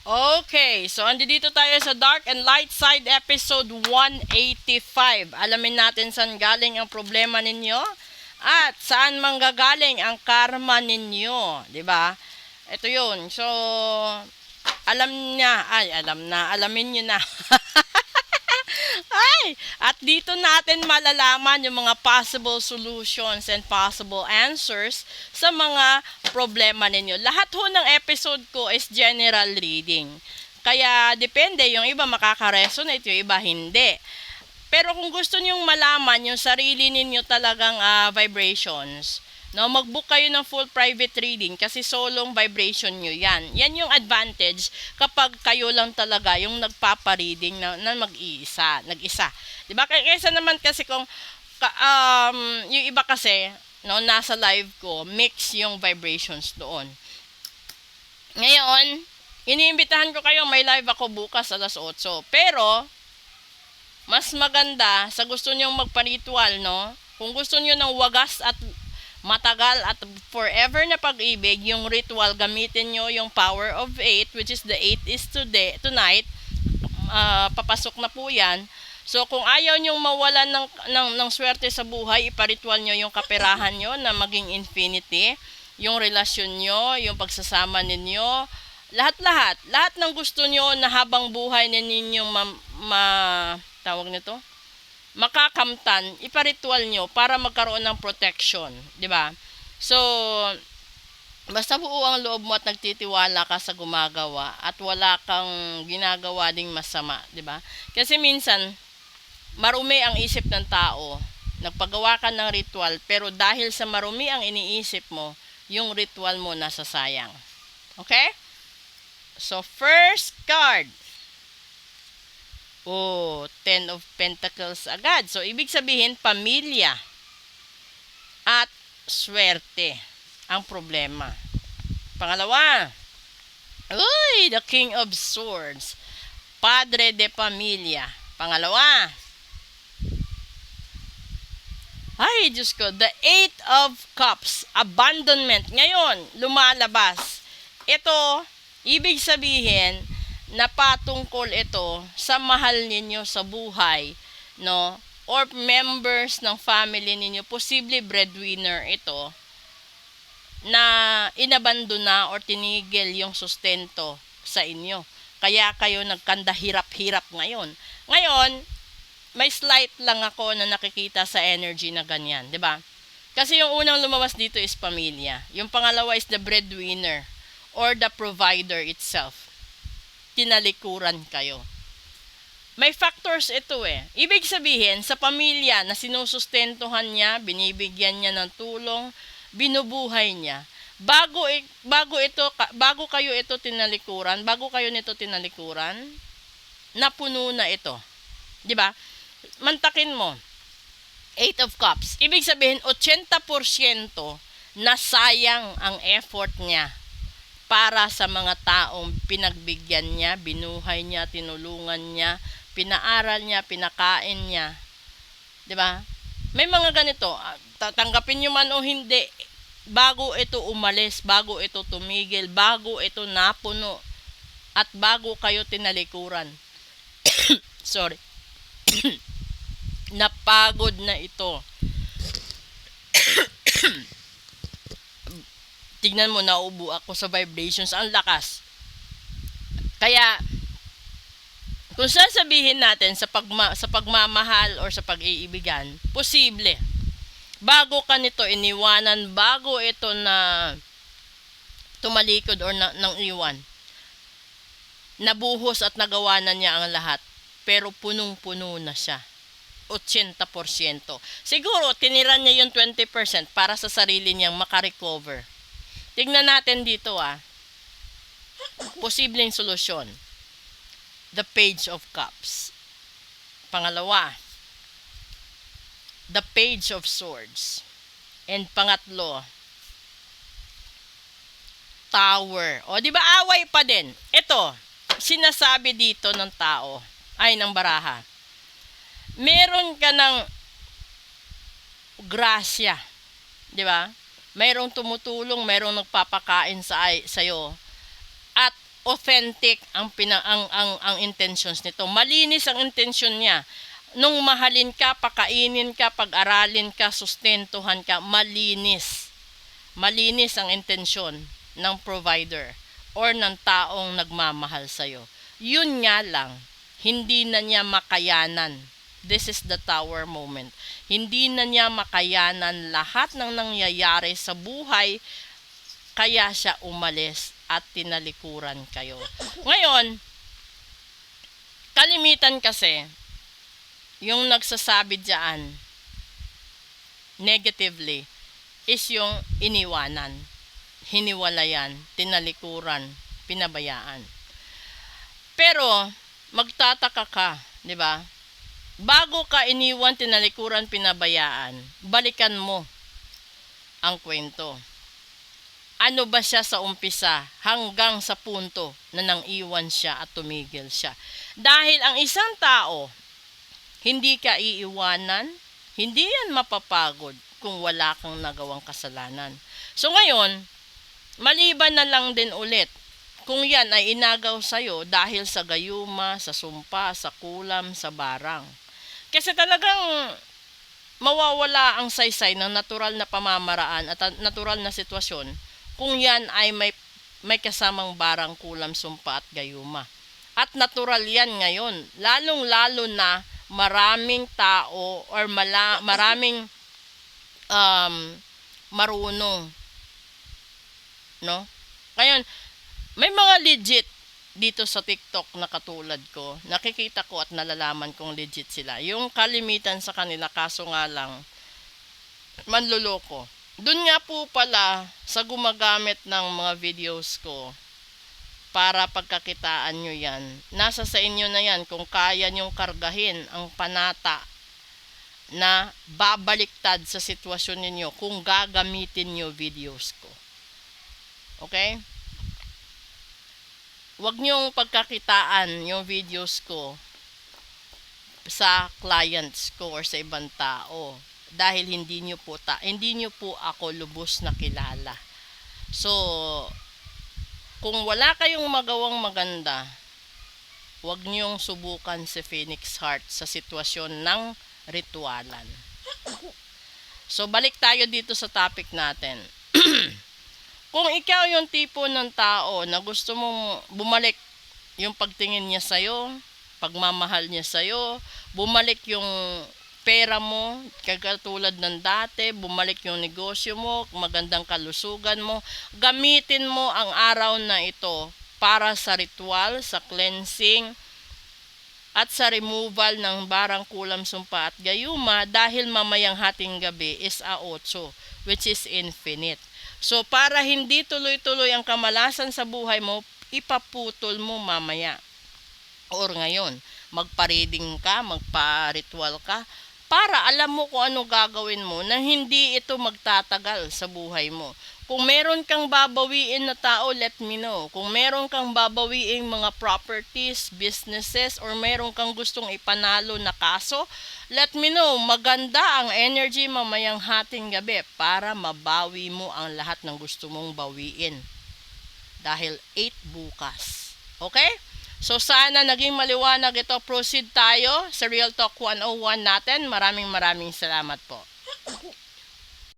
Okay, so andito tayo sa Dark and Light Side episode 185. Alamin natin saan galing ang problema ninyo at saan manggagaling ang karma ninyo, 'di ba? Ito 'yun. So, alamin niyo na. Ay, at dito natin malalaman yung mga possible solutions and possible answers sa mga problema ninyo. Lahat ho ng episode ko is general reading. Kaya depende, yung iba makaka-resonate, yung iba hindi. Pero kung gusto nyong malaman yung sarili ninyo talagang vibrations, no, mag-book kayo ng full private reading kasi solong vibration nyo yan. Yan yung advantage kapag kayo lang talaga yung nagpapa-reading na nag-isa. Diba? Kaysa naman kasi kung yung iba kasi, no, nasa live ko, mix yung vibrations doon. Ngayon, iniimbitahan ko kayo, may live ako bukas alas 8. Pero, mas maganda sa gusto nyong magpa-ritual, no? Kung gusto nyo ng wagas at matagal at forever na pag-ibig, yung ritual, gamitin nyo yung power of 8, which is the 8 is tonight. Papasok na po yan. So, kung ayaw nyong mawalan ng swerte sa buhay, iparitual nyo yung kaperahan nyo na maging infinity, yung relasyon nyo, yung pagsasama ninyo, lahat ng gusto nyo na habang buhay ninyong tawag nito, makakamtan, iparitual nyo para magkaroon ng protection, di ba? So, basta buo ang loob mo at nagtitiwala ka sa gumagawa at wala kang ginagawa ding masama, di ba? Kasi minsan, marumi ang isip ng tao, nagpagawa ka ng ritual, pero dahil sa marumi ang iniisip mo, yung ritual mo nasasayang. Okay? So, first card. Oh, 10 of Pentacles agad. So, ibig sabihin, pamilya at swerte ang problema. Pangalawa, the King of Swords. Padre de Pamilya. Pangalawa, ay, Diyos ko, the 8 of Cups. Abandonment. Ngayon, lumalabas. Ito, ibig sabihin, napatungkol ito sa mahal ninyo sa buhay, no? Or members ng family ninyo, posible breadwinner ito, na inabandona or tinigil yung sustento sa inyo. Kaya kayo nagkanda hirap-hirap ngayon. Ngayon, may slight lang ako na nakikita sa energy na ganyan, 'di ba? Kasi yung unang lumabas dito is pamilya. Yung pangalawa is the breadwinner or the provider itself. Tinalikuran kayo. May factors ito eh. Ibig sabihin, sa pamilya na sinusustentuhan niya, binibigyan niya ng tulong, binubuhay niya. Bago kayo nito tinalikuran, napuno na ito. 'Di ba? Mantakin mo. 8 of Cups. Ibig sabihin, 80% nasayang ang effort niya para sa mga taong pinagbigyan niya, binuhay niya, tinulungan niya, pinaaral niya, pinakain niya. 'Di ba? May mga ganito, tatanggapin niyo man o hindi, bago ito umalis, bago ito tumigil, bago ito napuno, at bago kayo tinalikuran. Sorry. Napagod na ito. Tignan mo, naubo ako sa vibrations. Ang lakas. Kaya, kung sasabihin natin sa pagmamahal or sa pag-iibigan, posible. Bago ka nito iniwanan, bago ito na tumalikod or nang iwan, nabuhos at nagawa na niya ang lahat. Pero punong-puno na siya. 80%. Siguro, tinira niya yung 20% para sa sarili niyang makarecover. Tingnan natin dito posibleng solusyon. The Page of Cups. Pangalawa, the Page of Swords. And pangatlo, Tower. O, di ba away pa din? Ito, sinasabi dito ng tao, ng baraha. Meron ka ng grasya. Di ba? Mayroong tumutulong, mayroong nagpapakain sa'yo. At authentic ang intentions nito. Malinis ang intention niya. Nung mahalin ka, pakainin ka, pag-aralin ka, sustentuhan ka, malinis. Malinis ang intensyon ng provider or ng taong nagmamahal sa'yo. Yun nga lang, hindi na niya makayanan. This is the tower moment. Hindi na niya makayanan lahat ng nangyayari sa buhay, kaya siya umalis at tinalikuran kayo. Ngayon, kalimitan kasi, yung nagsasabi dyan, negatively, is yung iniwanan, hiniwalayan, tinalikuran, pinabayaan. Pero, magtataka ka, di ba? Bago ka iniwan, tinalikuran, pinabayaan, balikan mo ang kwento. Ano ba siya sa umpisa hanggang sa punto na nang iwan siya at tumigil siya? Dahil ang isang tao, hindi ka iiwanan, hindi yan mapapagod kung wala kang nagawang kasalanan. So ngayon, maliban na lang din ulit kung yan ay inagaw sa'yo dahil sa gayuma, sa sumpa, sa kulam, sa barang. Kasi talagang mawawala ang saysay ng natural na pamamaraan at natural na sitwasyon kung yan ay may kasamang barang, kulam, sumpa at gayuma. At natural yan ngayon, lalong-lalo na maraming tao or maraming marunong, no? Ngayon, may mga legit dito sa TikTok na katulad ko, nakikita ko at nalalaman kong legit sila. Yung kalimitan sa kanila, kaso nga lang, manluloko. Doon nga po pala sa gumagamit ng mga videos ko para pagkakitaan nyo yan. Nasa sa inyo na yan kung kaya nyong kargahin ang panata na babaliktad sa sitwasyon ninyo kung gagamitin nyo videos ko. Okay? Huwag nyong pagkakitaan yung videos ko sa clients ko or sa ibang tao dahil hindi nyo po ako lubos na kilala. So, kung wala kayong magawang maganda, huwag nyong subukan si Phoenix Heart sa sitwasyon ng ritualan. So, balik tayo dito sa topic natin. Kung ikaw yung tipo ng tao na gusto mong bumalik yung pagtingin niya sa'yo, pagmamahal niya sa'yo, bumalik yung pera mo, katulad ng dati, bumalik yung negosyo mo, magandang kalusugan mo, gamitin mo ang araw na ito para sa ritual, sa cleansing, at sa removal ng barang, kulam, sumpa at gayuma dahil mamayang hating gabi is A8, which is infinite. So, para hindi tuloy-tuloy ang kamalasan sa buhay mo, ipaputol mo mamaya. Or ngayon, magpa-reading ka, magpa-ritual ka, para alam mo kung ano gagawin mo na hindi ito magtatagal sa buhay mo. Kung meron kang babawiin na tao, let me know. Kung meron kang babawiin mga properties, businesses, or meron kang gustong ipanalo na kaso, let me know. Maganda ang energy mamayang hating gabi para mabawi mo ang lahat ng gusto mong bawiin. Dahil 8 bukas. Okay? So sana naging maliwanag ito. Proceed tayo sa Real Talk 101 natin. Maraming salamat po.